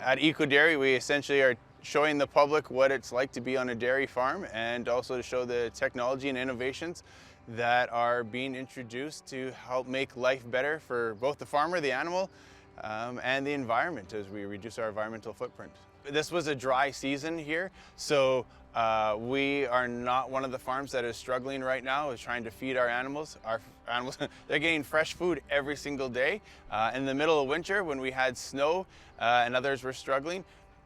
At EcoDairy, we essentially are showing the public what it's like to be on a dairy farm, and also to show the technology and innovations that are being introduced to help make life better for both the farmer, the animal, and the environment as we reduce our environmental footprint. This was a dry season here, so we are not one of the farms that is struggling right now is trying to feed our animals. Our animals, they're getting fresh food every single day. In the middle of winter, when we had snow and others were struggling,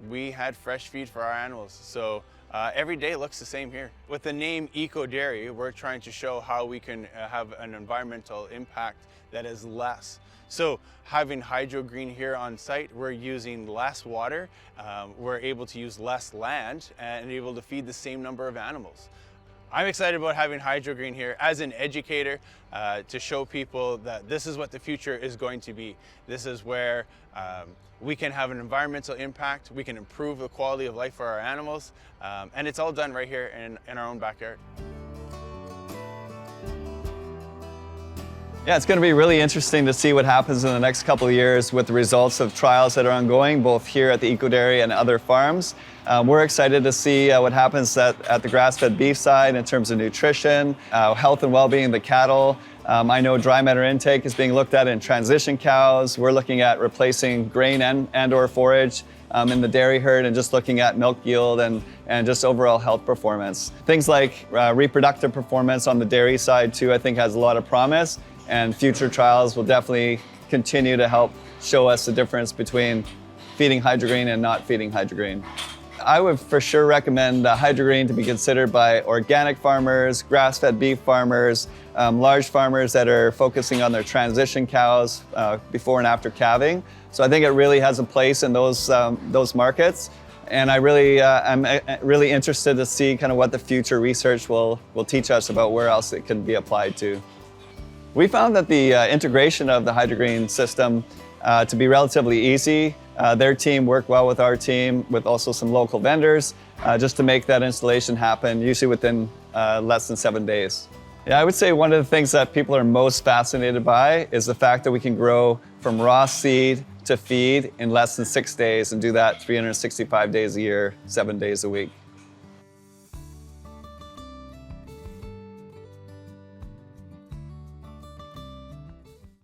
we had fresh feed for our animals. So every day looks the same here. With the name EcoDairy, we're trying to show how we can have an environmental impact that is less. So having HydroGreen here on site, we're using less water, we're able to use less land and able to feed the same number of animals. I'm excited about having HydroGreen here as an educator to show people that this is what the future is going to be. This is where we can have an environmental impact, we can improve the quality of life for our animals, and it's all done right here in our own backyard. Yeah, it's going to be really interesting to see what happens in the next couple of years with the results of trials that are ongoing, both here at the EcoDairy and other farms. We're excited to see what happens at the grass-fed beef side in terms of nutrition, health and well-being of the cattle. I know dry matter intake is being looked at in transition cows. We're looking at replacing grain and or forage in the dairy herd, and just looking at milk yield and just overall health performance. Things like reproductive performance on the dairy side too, I think has a lot of promise. And future trials will definitely continue to help show us the difference between feeding HydroGreen and not feeding HydroGreen. I would for sure recommend HydroGreen to be considered by organic farmers, grass-fed beef farmers, large farmers that are focusing on their transition cows before and after calving. So I think it really has a place in those markets. And I'm really interested to see kind of what the future research will teach us about where else it can be applied to. We found that the integration of the HydroGreen system to be relatively easy. Their team worked well with our team, with also some local vendors, just to make that installation happen, usually within less than 7 days. Yeah, I would say one of the things that people are most fascinated by is the fact that we can grow from raw seed to feed in less than 6 days and do that 365 days a year, 7 days a week.